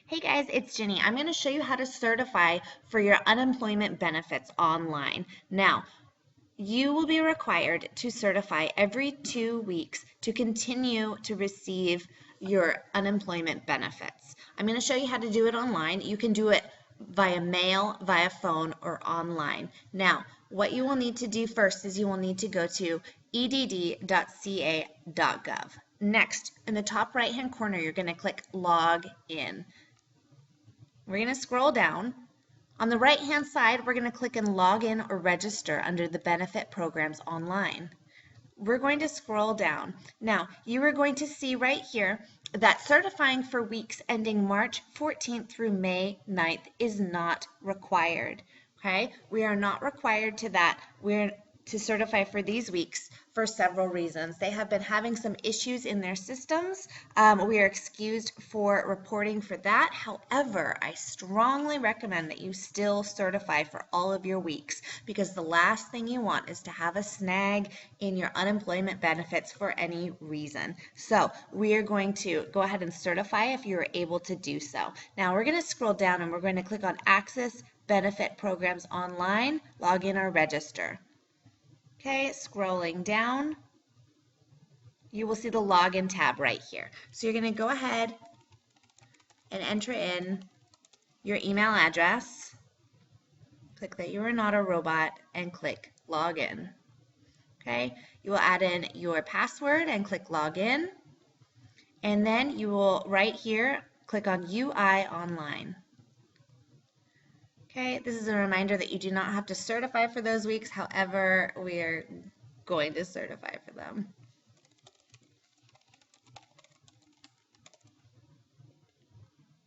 Hey guys, it's Jenny. I'm going to show you how to certify for your unemployment benefits online. Now, you will be required to certify every 2 weeks to continue to receive your unemployment benefits. I'm going to show you how to do it online. You can do it via mail, via phone, or online. Now, what you will need to do first is you will need to go to edd.ca.gov. Next, in the top right-hand corner, you're going to click Log In. We're going to scroll down. On the right-hand side, we're going to click and log in or register under the benefit programs online. We're going to scroll down. Now, you are going to see right here that certifying for weeks ending March 14th through May 9th is not required. Okay? We are not required to that. We're to certify for these weeks for several reasons. They have been having some issues in their systems. We are excused for reporting for that. However, I strongly recommend that you still certify for all of your weeks because the last thing you want is to have a snag in your unemployment benefits for any reason. So we are going to go ahead and certify if you're able to do so. Now we're going to scroll down and we're going to click on Access Benefit Programs Online, log in or register. Okay, scrolling down, you will see the login tab right here. So you're going to go ahead and enter in your email address, click that you are not a robot, and click login. Okay, you will add in your password and click login, and then you will right here click on UI online. Okay, this is a reminder that you do not have to certify for those weeks. However, we are going to certify for them.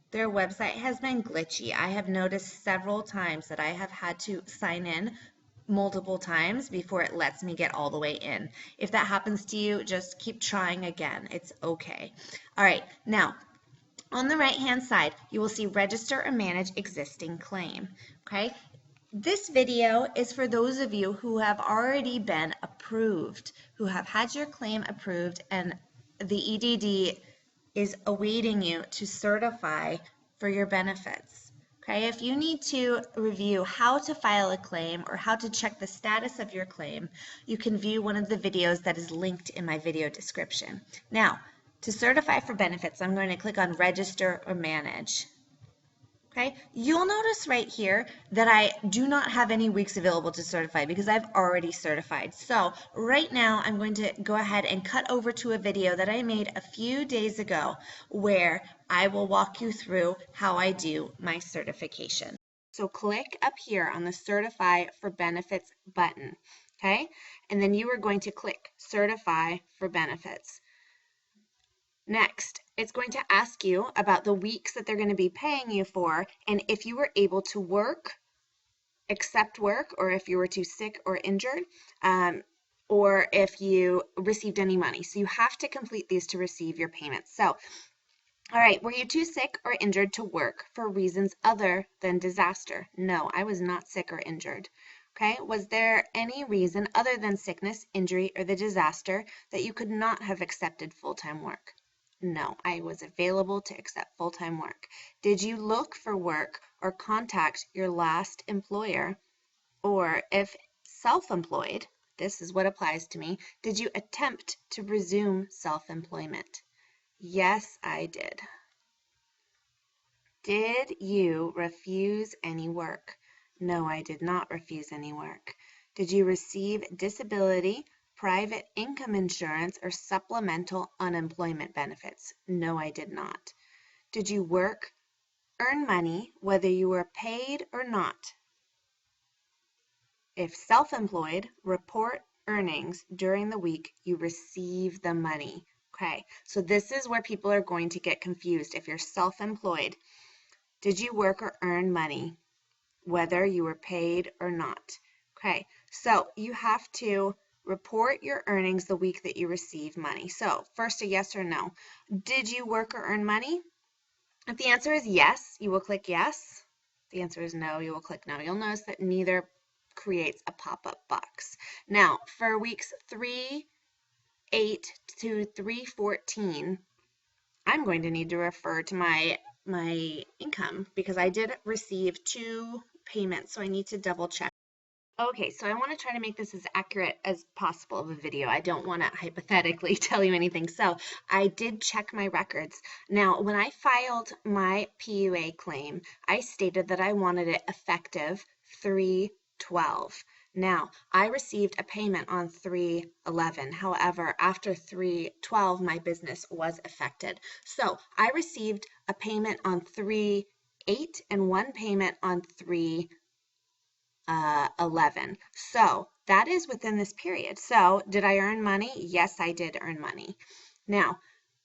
Their website has been glitchy. I have noticed several times that I have had to sign in multiple times before it lets me get all the way in. If that happens to you, just keep trying again. It's okay. All right, now on the right-hand side, you will see register or manage existing claim. Okay, this video is for those of you who have already been approved, who have had your claim approved, and the EDD is awaiting you to certify for your benefits. Okay, if you need to review how to file a claim or how to check the status of your claim, you can view one of the videos that is linked in my video description. Now, to certify for benefits, I'm going to click on Register or Manage. Okay, you'll notice right here that I do not have any weeks available to certify because I've already certified. So right now I'm going to go ahead and cut over to a video that I made a few days ago where I will walk you through how I do my certification. So click up here on the Certify for Benefits button, okay? And then you are going to click Certify for Benefits. Next, it's going to ask you about the weeks that they're going to be paying you for and if you were able to work, accept work, or if you were too sick or injured, or if you received any money. So you have to complete these to receive your payments. So, all right, were you too sick or injured to work for reasons other than disaster? No, I was not sick or injured. Okay, was there any reason other than sickness, injury, or the disaster that you could not have accepted full-time work? No, I was available to accept full-time work. Did you look for work or contact your last employer? Or if self-employed, this is what applies to me, did you attempt to resume self-employment? Yes, I did. Did you refuse any work? No, I did not refuse any work. Did you receive disability, private income insurance, or supplemental unemployment benefits? No, I did not. Did you work, earn money, whether you were paid or not? If self-employed, report earnings during the week you receive the money. Okay, so this is where people are going to get confused. If you're self-employed, did you work or earn money, whether you were paid or not? Okay, so you have to report your earnings the week that you receive money. So first, a yes or no. Did you work or earn money? If the answer is yes, you will click yes. If the answer is no, you will click no. You'll notice that neither creates a pop-up box. Now, for weeks 3/8 to 3/14, I'm going to need to refer to my my income because I did receive 2 payments, so I need to double check. Okay, so I want to try to make this as accurate as possible of a video. I don't want to hypothetically tell you anything. So I did check my records. Now, when I filed my PUA claim, I stated that I wanted it effective 3/12. Now, I received a payment on 3/11. However, after 3/12, my business was affected. So I received a payment on 3/8 and one payment on 3/11. So that is within this period. So did I earn money? Yes, I did earn money. Now,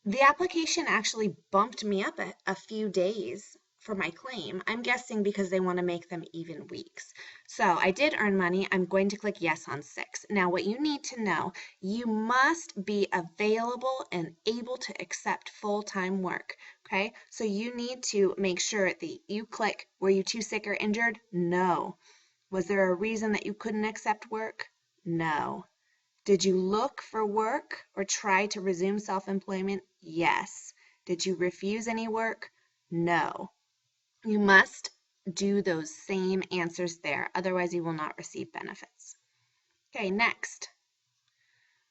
the application actually bumped me up a few days for my claim. I'm guessing because they want to make them even weeks. So I did earn money. I'm going to click yes on 6. Now, what you need to know, you must be available and able to accept full-time work. Okay, so you need to make sure that you click, were you too sick or injured? No. Was there a reason that you couldn't accept work? No. Did you look for work or try to resume self-employment? Yes. Did you refuse any work? No. You must do those same answers there, otherwise you will not receive benefits. Okay, next.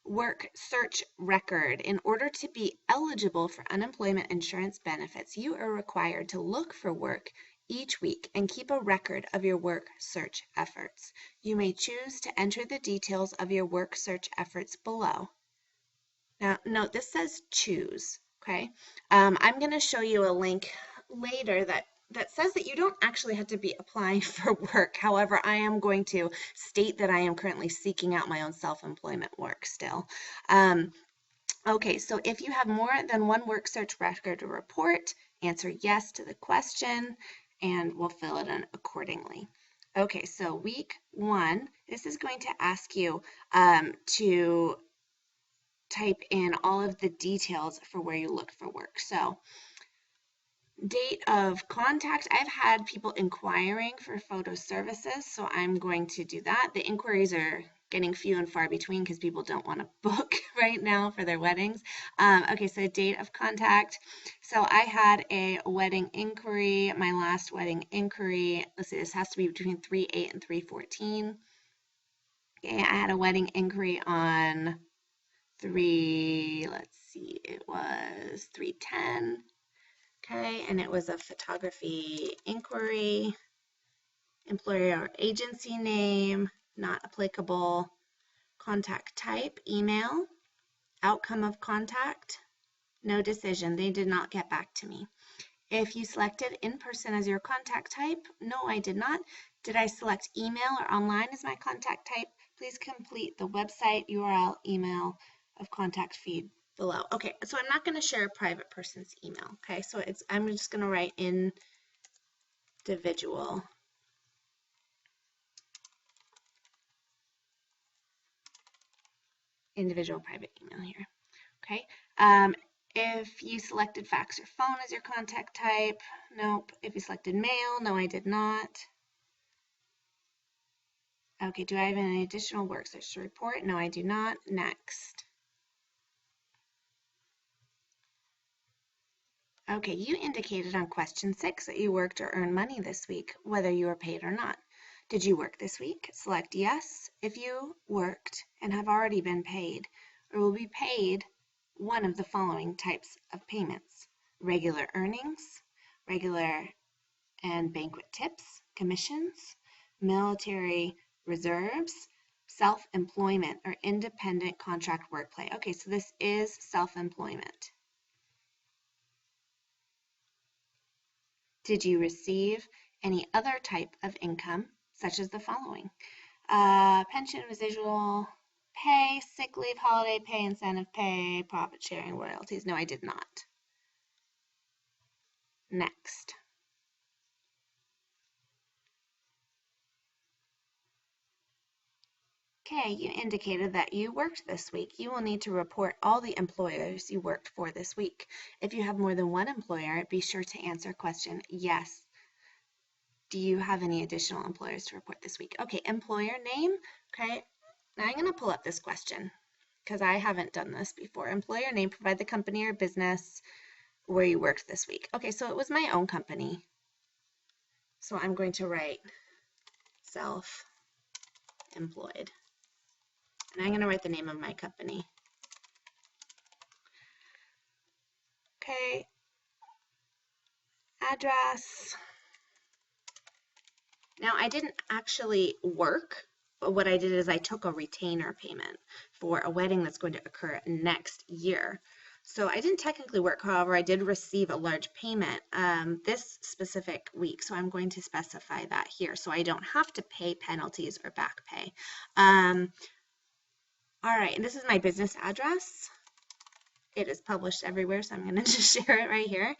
Work search record. In order to be eligible for unemployment insurance benefits, you are required to look for work each week and keep a record of your work search efforts. You may choose to enter the details of your work search efforts below. Now, note this says choose, okay? I'm going to show you a link later that says that you don't actually have to be applying for work. However, I am going to state that I am currently seeking out my own self-employment work still. Okay, so if you have more than one work search record to report, answer yes to the question, and we'll fill it in accordingly. Okay, so week 1, this is going to ask you to type in all of the details for where you look for work. So date of contact, I've had people inquiring for photo services, so I'm going to do that. The inquiries are getting few and far between because people don't want to book right now for their weddings. Okay, so date of contact. So I had a wedding inquiry, my last wedding inquiry. Let's see, this has to be between 3/8 and 3/14. Okay, I had a wedding inquiry on let's see, it was 3/10. Okay, and it was a photography inquiry, employer or agency name, not applicable, contact type, email, outcome of contact, no decision. They did not get back to me. If you selected in person as your contact type, no, I did not. Did I select email or online as my contact type? Please complete the website, URL, email of contact feed below. Okay, so I'm not going to share a private person's email. Okay, so I'm just going to write individual private email here. Okay. If you selected fax or phone as your contact type, nope. If you selected mail, no, I did not. Okay, do I have any additional work search to report? No, I do not. Next. Okay, you indicated on question 6 that you worked or earned money this week, whether you were paid or not. Did you work this week? Select yes if you worked and have already been paid, or will be paid one of the following types of payments: regular earnings, regular and banquet tips, commissions, military reserves, self-employment or independent contract work pay. Okay, so this is self-employment. Did you receive any other type of income, such as the following? Pension, residual pay, sick leave, holiday pay, incentive pay, profit sharing, royalties? No, I did not. Next. Okay, you indicated that you worked this week. You will need to report all the employers you worked for this week. If you have more than one employer, be sure to answer question yes. Do you have any additional employers to report this week? Okay, employer name. Okay, now I'm going to pull up this question because I haven't done this before. Employer name, provide the company or business. where you worked this week. Okay, so it was my own company. So I'm going to write self-employed. And I'm going to write the name of my company. Okay, address. Now, I didn't actually work, but what I did is I took a retainer payment for a wedding that's going to occur next year. So I didn't technically work, however, I did receive a large payment this specific week. So I'm going to specify that here so I don't have to pay penalties or back pay. All right, and this is my business address. It is published everywhere, so I'm going to just share it right here.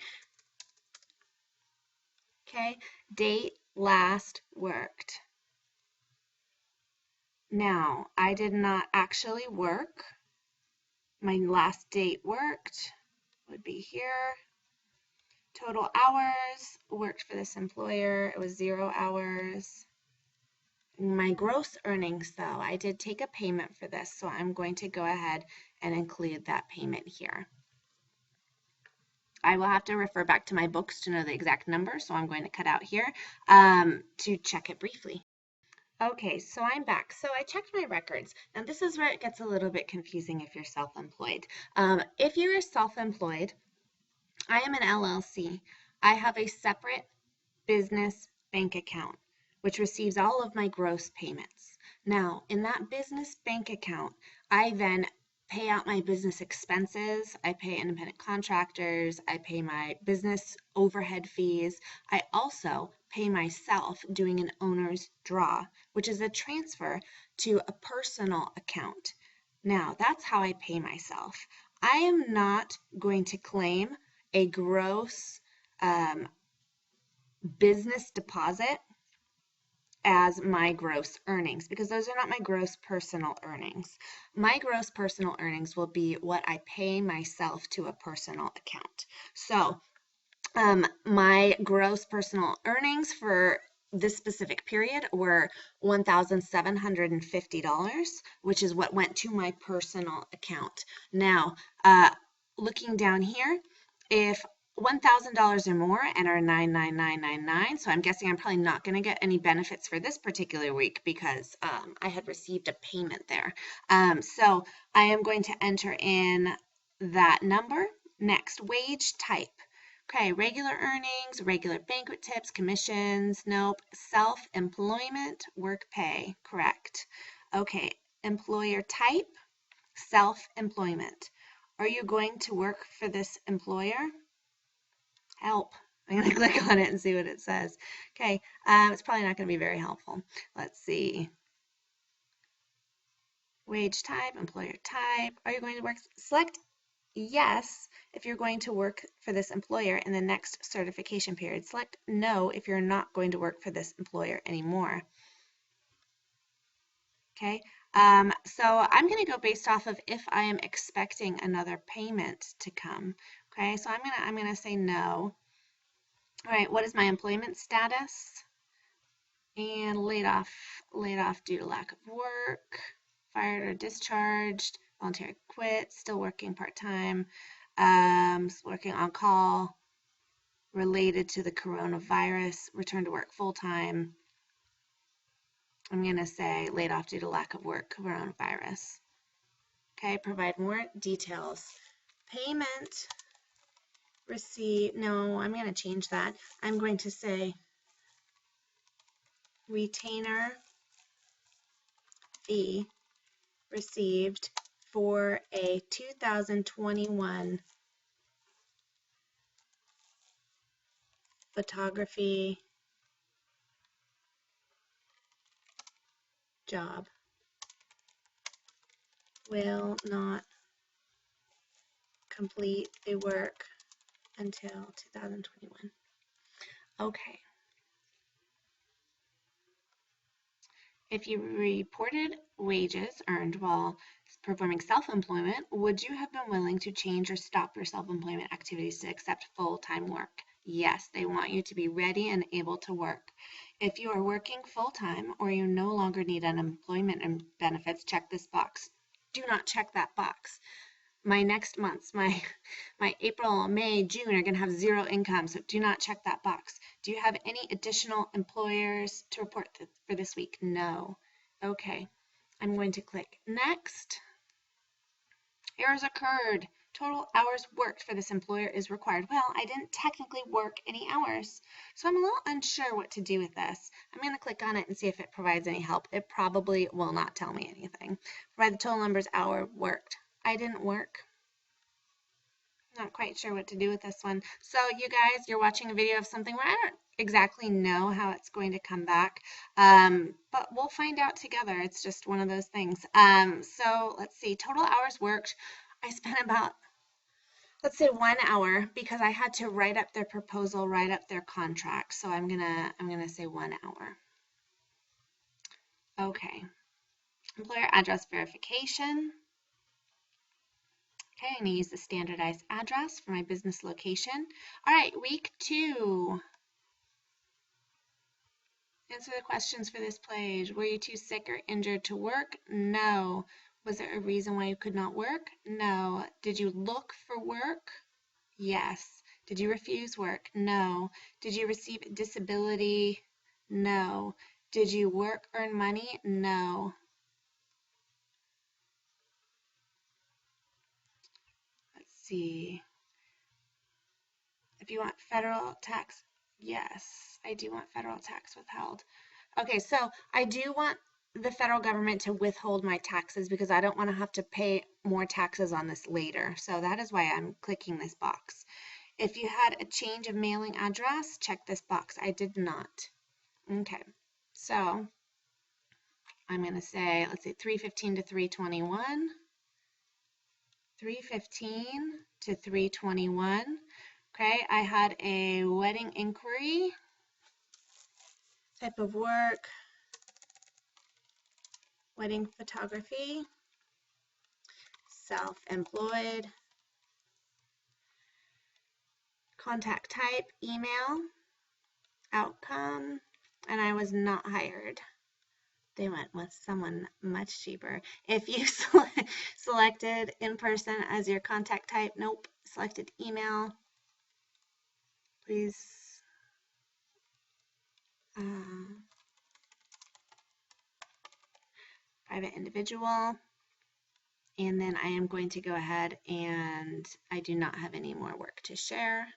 Okay, date last worked. Now, I did not actually work. My last date worked would be here. Total hours worked for this employer. It was 0 hours. My gross earnings, though, I did take a payment for this, so I'm going to go ahead and include that payment here. I will have to refer back to my books to know the exact number, so I'm going to cut out here to check it briefly. Okay, so I'm back. So I checked my records. Now this is where it gets a little bit confusing if you're self-employed. If you're self-employed, I am an LLC. I have a separate business bank account, which receives all of my gross payments. Now, in that business bank account, I then pay out my business expenses. I pay independent contractors. I pay my business overhead fees. I also pay myself doing an owner's draw, which is a transfer to a personal account. Now, that's how I pay myself. I am not going to claim a gross business deposit as my gross earnings because those are not my gross personal earnings. My gross personal earnings will be what I pay myself to a personal account. So my gross personal earnings for this specific period were $1,750, which is what went to my personal account. Now, looking down here, if $1,000 or more enter 99999. So I'm guessing I'm probably not going to get any benefits for this particular week because I had received a payment there. So I am going to enter in that number. Next, wage type. Okay, regular earnings, regular banquet tips, commissions, nope. Self-employment, work pay, correct. Okay, employer type, self-employment. Are you going to work for this employer? Help. I'm going to click on it and see what it says. Okay, it's probably not going to be very helpful. Let's see. Wage type, employer type. Are you going to work? Select yes if you're going to work for this employer in the next certification period. Select no if you're not going to work for this employer anymore. Okay, so I'm going to go based off of if I am expecting another payment to come. Okay, so I'm gonna say no. All right, what is my employment status? And laid off due to lack of work, fired or discharged, voluntary quit, still working part-time, working on call, related to the coronavirus, return to work full-time. I'm going to say laid off due to lack of work, coronavirus. Okay, provide more details. Payment receipt, no, I'm going to change that. I'm going to say retainer fee received for a 2021 photography job will not complete the work until 2021. Okay. If you reported wages earned while performing self-employment, would you have been willing to change or stop your self-employment activities to accept full-time work? Yes, they want you to be ready and able to work. If you are working full-time or you no longer need unemployment and benefits, check this box. Do not check that box. my next months, my April, May, June are going to have zero income, so do not check that box. Do you have any additional employers to report for this week? No. Okay, I'm going to click next. Errors occurred. Total hours worked for this employer is required. Well, I didn't technically work any hours, so I'm a little unsure what to do with this. I'm going to click on it and see if it provides any help. It probably will not tell me anything. Provide the total numbers hour worked. I didn't work. Not quite sure what to do with this one. So you guys, you're watching a video of something where I don't exactly know how it's going to come back, but we'll find out together. It's just one of those things. So let's see, total hours worked. I spent about, let's say 1 hour because I had to write up their proposal, write up their contract. So I'm gonna say 1 hour. Okay, employer address verification. Okay, I'm going to use the standardized address for my business location. All right, week 2. Answer the questions for this page. Were you too sick or injured to work? No. Was there a reason why you could not work? No. Did you look for work? Yes. Did you refuse work? No. Did you receive disability? No. Did you work, earn money? No. Let's see. If you want federal tax, yes, I do want federal tax withheld. Okay, so I do want the federal government to withhold my taxes because I don't want to have to pay more taxes on this later. So that is why I'm clicking this box. If you had a change of mailing address, check this box. I did not. Okay, so I'm going to say, let's see, 315 to 321. 315 to 321. Okay, I had a wedding inquiry, type of work, wedding photography, self-employed, contact type, email, outcome, and I was not hired. They went with someone much cheaper. If you selected in person as your contact type, nope. Selected email, please. Private individual. And then I am going to go ahead and I do not have any more work to share.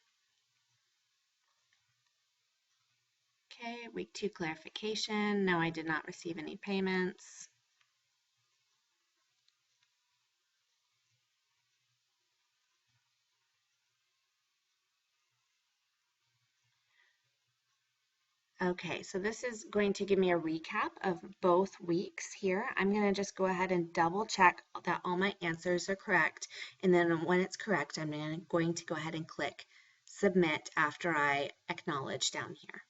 Okay, week 2 clarification. No, I did not receive any payments. Okay, so this is going to give me a recap of both weeks here. I'm going to just go ahead and double check that all my answers are correct. And then when it's correct, I'm going to go ahead and click submit after I acknowledge down here.